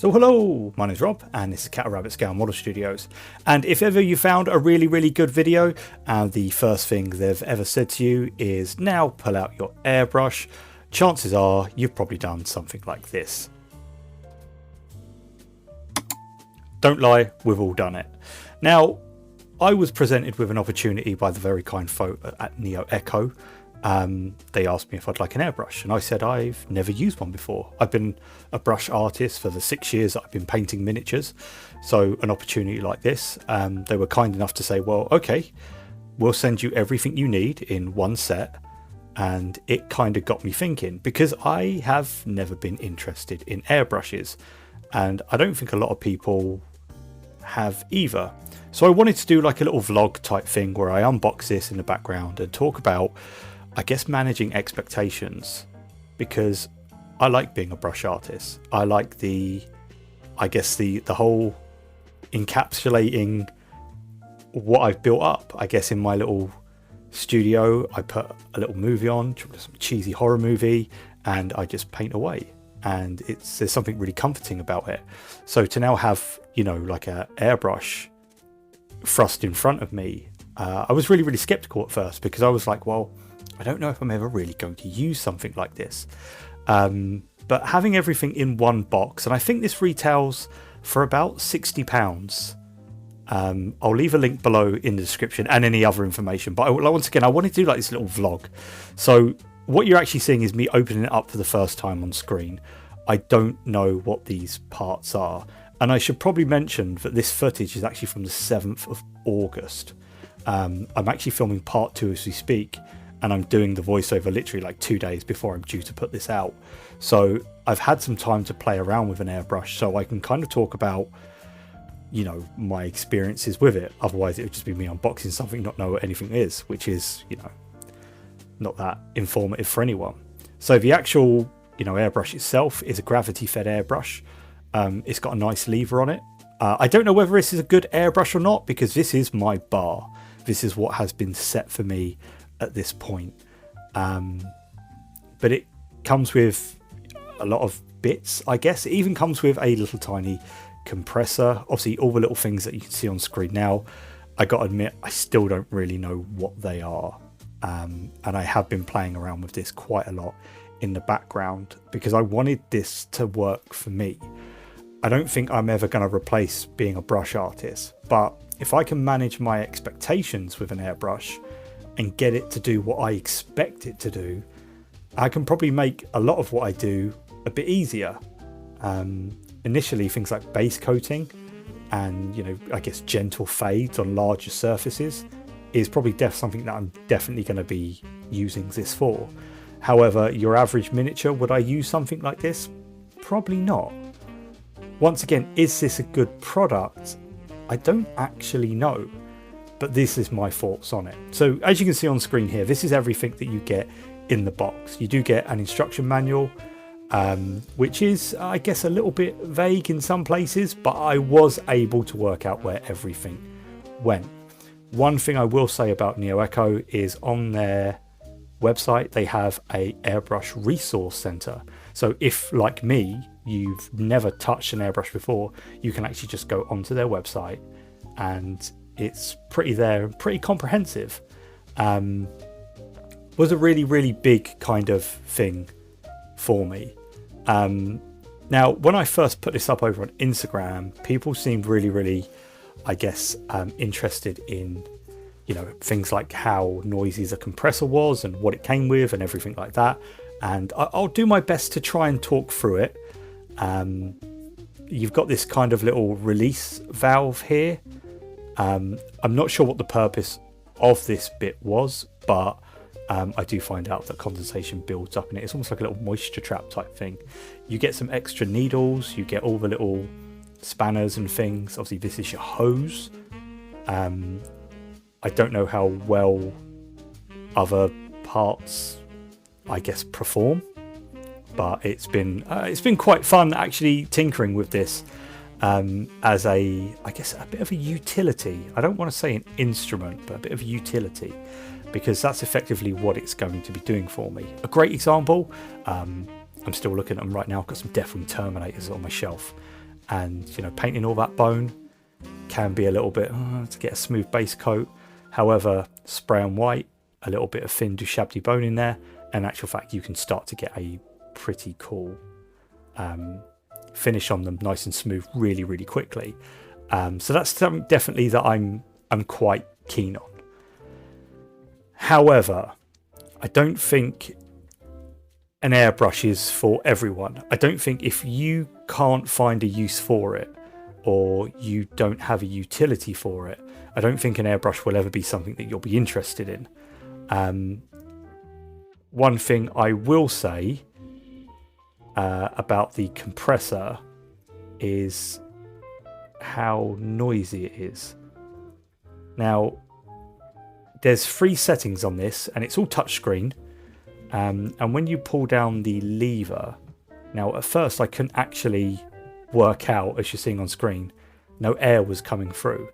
So hello, my name's Rob and this is Cat Rabbit Scale Model Studios, and if ever you found a really good video and the first thing they've ever said to you is now pull out your airbrush, chances are you've probably done something like this. Don't lie, we've all done it. Now, I was presented with an opportunity by the very kind folk at NEOECO. They asked me if I'd like an airbrush, and I said I've never used one before. I've been a brush artist for the 6 years that I've been painting miniatures, so an opportunity like this, they were kind enough to say, well, okay, we'll send you everything you need in one set. And it kind of got me thinking, because I have never been interested in airbrushes, and I don't think a lot of people have either. So I wanted to do like a little vlog type thing where I unbox this in the background and talk about, I guess, managing expectations, because I like being a brush artist. I like the whole encapsulating what I've built up, I guess, in my little studio. I put a little movie on, some cheesy horror movie, and I just paint away. And there's something really comforting about it. So to now have, you know, like a airbrush thrust in front of me, I was really skeptical at first, because I was like, well, I don't know if I'm ever really going to use something like this. But having everything in one box, and I think this retails for about £60. I'll leave a link below in the description and any other information. But once again, I wanted to do like this little vlog. So what you're actually seeing is me opening it up for the first time on screen. I don't know what these parts are. And I should probably mention that this footage is actually from the 7th of August. I'm actually filming part 2 as we speak. And I'm doing the voiceover literally like 2 days before I'm due to put this out. So I've had some time to play around with an airbrush, so I can kind of talk about, you know, my experiences with it. Otherwise it would just be me unboxing something, not know what anything is, which is, you know, not that informative for anyone. So the actual, you know, airbrush itself is a gravity fed airbrush. It's got a nice lever on it. I don't know whether this is a good airbrush or not, because this is my bar. This is what has been set for me at this point. But it comes with a lot of bits, I guess. It even comes with a little tiny compressor. Obviously all the little things that you can see on screen now, I gotta admit, I still don't really know what they are. And I have been playing around with this quite a lot in the background, because I wanted this to work for me. I don't think I'm ever going to replace being a brush artist, but if I can manage my expectations with an airbrush and get it to do what I expect it to do, I can probably make a lot of what I do a bit easier. Initially, things like base coating and, you know, I guess gentle fades on larger surfaces is probably something that I'm definitely going to be using this for. However, your average miniature, would I use something like this? Probably not. Once again, is this a good product? I don't actually know. But this is my thoughts on it. So as you can see on screen here, this is everything that you get in the box. You do get an instruction manual, which is, I guess, a little bit vague in some places, but I was able to work out where everything went. One thing I will say about NEOECO is on their website, they have a airbrush resource center. So if, like me, you've never touched an airbrush before, you can actually just go onto their website, and it's pretty there, pretty comprehensive. Was a really big kind of thing for me. Now, when I first put this up over on Instagram, people seemed really, I guess, interested in, you know, things like how noisy the compressor was and what it came with and everything like that. And I'll do my best to try and talk through it. You've got this kind of little release valve here. I'm not sure what the purpose of this bit was, but I do find out that condensation builds up in it. It's almost like a little moisture trap type thing. You get some extra needles, you get all the little spanners and things. Obviously this is your hose. I don't know how well other parts, I guess, perform, but it's been quite fun actually tinkering with this. As I guess a bit of a utility. I don't want to say an instrument, but a bit of a utility, because that's effectively what it's going to be doing for me. A great example, I'm still looking at them right now. I've got some Deathwing Terminators on my shelf, and painting all that bone can be a little bit to get a smooth base coat. However, spray on white, a little bit of thin du Chablis bone in there, and in actual fact you can start to get a pretty cool finish on them, nice and smooth, really, really quickly. So that's something definitely that I'm quite keen on. However, I don't think an airbrush is for everyone. I don't think if you can't find a use for it, or you don't have a utility for it, I don't think an airbrush will ever be something that you'll be interested in. One thing I will say about the compressor is how noisy it is. Now, there's 3 settings on this, and it's all touchscreen. And when you pull down the lever, now at first I couldn't actually work out, as you're seeing on screen, no air was coming through,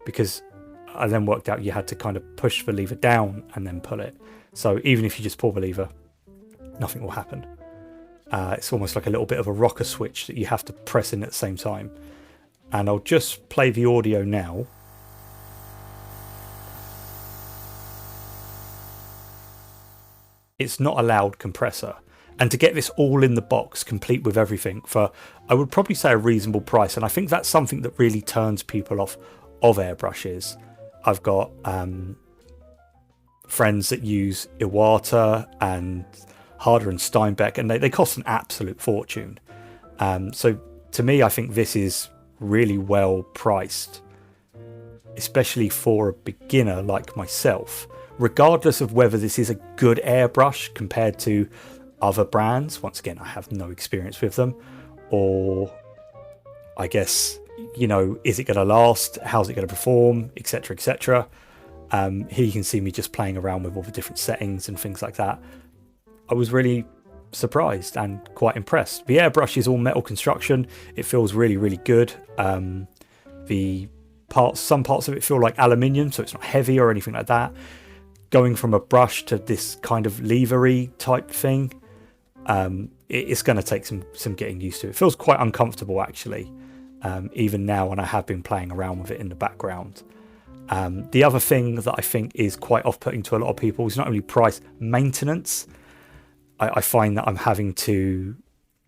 because I then worked out you had to kind of push the lever down and then pull it. So even if you just pull the lever, nothing will happen. It's almost like a little bit of a rocker switch that you have to press in at the same time. And I'll just play the audio now. It's not a loud compressor. And to get this all in the box, complete with everything, for I would probably say a reasonable price. And I think that's something that really turns people off of airbrushes. I've got friends that use Iwata and Harder and Steinbeck, and they cost an absolute fortune. So to me, I think this is really well priced, especially for a beginner like myself, regardless of whether this is a good airbrush compared to other brands. Once again, I have no experience with them, or I guess, is it going to last? How's it going to perform? Etc. etc. Here you can see me just playing around with all the different settings and things like that. I was really surprised and quite impressed. The airbrush is all metal construction. It feels really, really good. Some parts of it feel like aluminium, so it's not heavy or anything like that. Going from a brush to this kind of levery type thing, it's going to take some getting used to. It feels quite uncomfortable actually, even now, and I have been playing around with it in the background. The other thing that I think is quite off-putting to a lot of people is not only price, maintenance. I find that I'm having to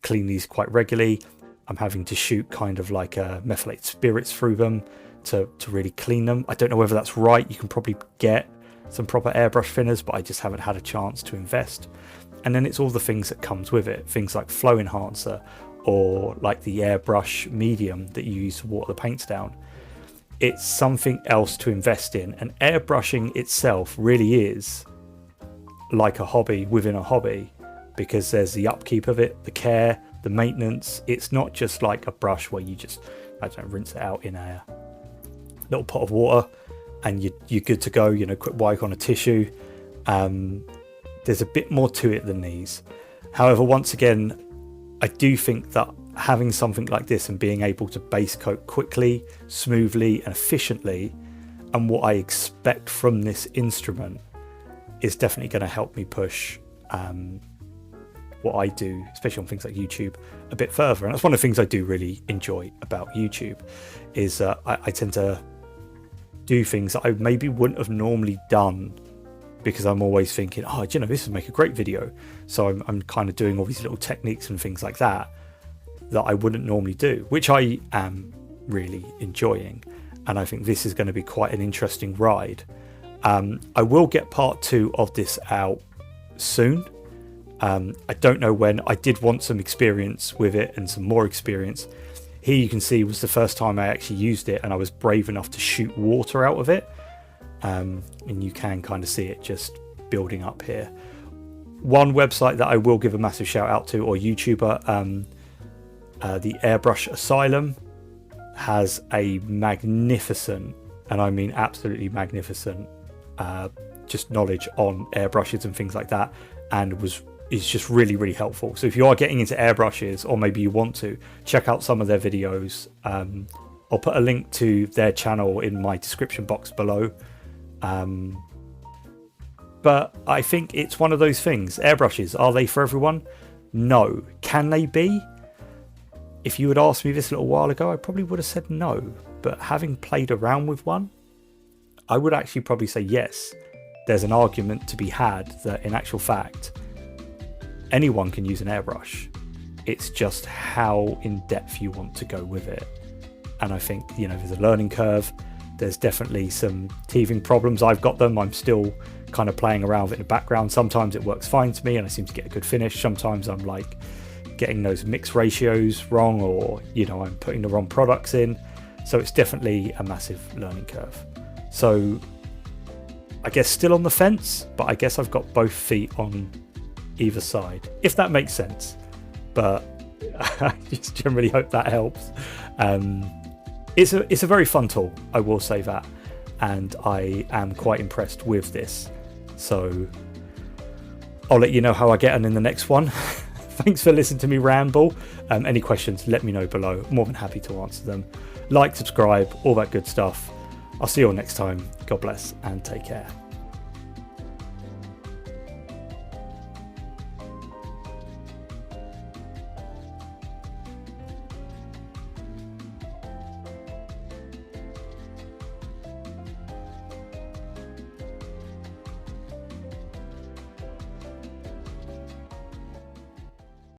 clean these quite regularly. I'm having to shoot kind of like methylated spirits through them to really clean them. I don't know whether that's right. You can probably get some proper airbrush thinners, but I just haven't had a chance to invest. And then it's all the things that comes with it, things like flow enhancer, or like the airbrush medium that you use to water the paints down. It's something else to invest in, and airbrushing itself really is like a hobby within a hobby, because there's the upkeep of it, the care, the maintenance. It's not just like a brush where you just, rinse it out in a little pot of water and you're good to go, quick wipe on a tissue. There's a bit more to it than these. However, once again, I do think that having something like this and being able to base coat quickly, smoothly and efficiently, and what I expect from this instrument, is definitely going to help me push what I do, especially on things like YouTube, a bit further. And that's one of the things I do really enjoy about YouTube, is I tend to do things that I maybe wouldn't have normally done, because I'm always thinking, this would make a great video. So I'm kind of doing all these little techniques and things like that I wouldn't normally do, which I am really enjoying. And I think this is going to be quite an interesting ride. I will get part 2 of this out soon. I don't know when. I did want some experience with it and some more experience. Here you can see was the first time I actually used it, and I was brave enough to shoot water out of it. And you can kind of see it just building up here. One website that I will give a massive shout out to, or YouTuber, the Airbrush Asylum, has a magnificent, and I mean absolutely magnificent, just knowledge on airbrushes and things like that, and is just really, really helpful. So if you are getting into airbrushes, or maybe you want to, check out some of their videos. I'll put a link to their channel in my description box below. But I think it's one of those things. Airbrushes, are they for everyone? No. Can they be? if you had asked me this a little while ago, I probably would have said no. But having played around with one, I would actually probably say yes. There's an argument to be had that in actual fact, anyone can use an airbrush. It's just how in depth you want to go with it. And I think, there's a learning curve. There's definitely some teething problems. I've got them. I'm still kind of playing around with it in the background. Sometimes it works fine to me and I seem to get a good finish. Sometimes I'm like getting those mix ratios wrong, or, I'm putting the wrong products in. So it's definitely a massive learning curve. So I guess still on the fence, but I guess I've got both feet on either side, if that makes sense. But I just generally hope that helps. It's a very fun tool, I will say that, and I am quite impressed with this. So I'll let you know how I get on in the next one. Thanks for listening to me ramble. Any questions, let me know below. More than happy to answer them. Like, subscribe, all that good stuff. I'll see you all next time. God bless and take care.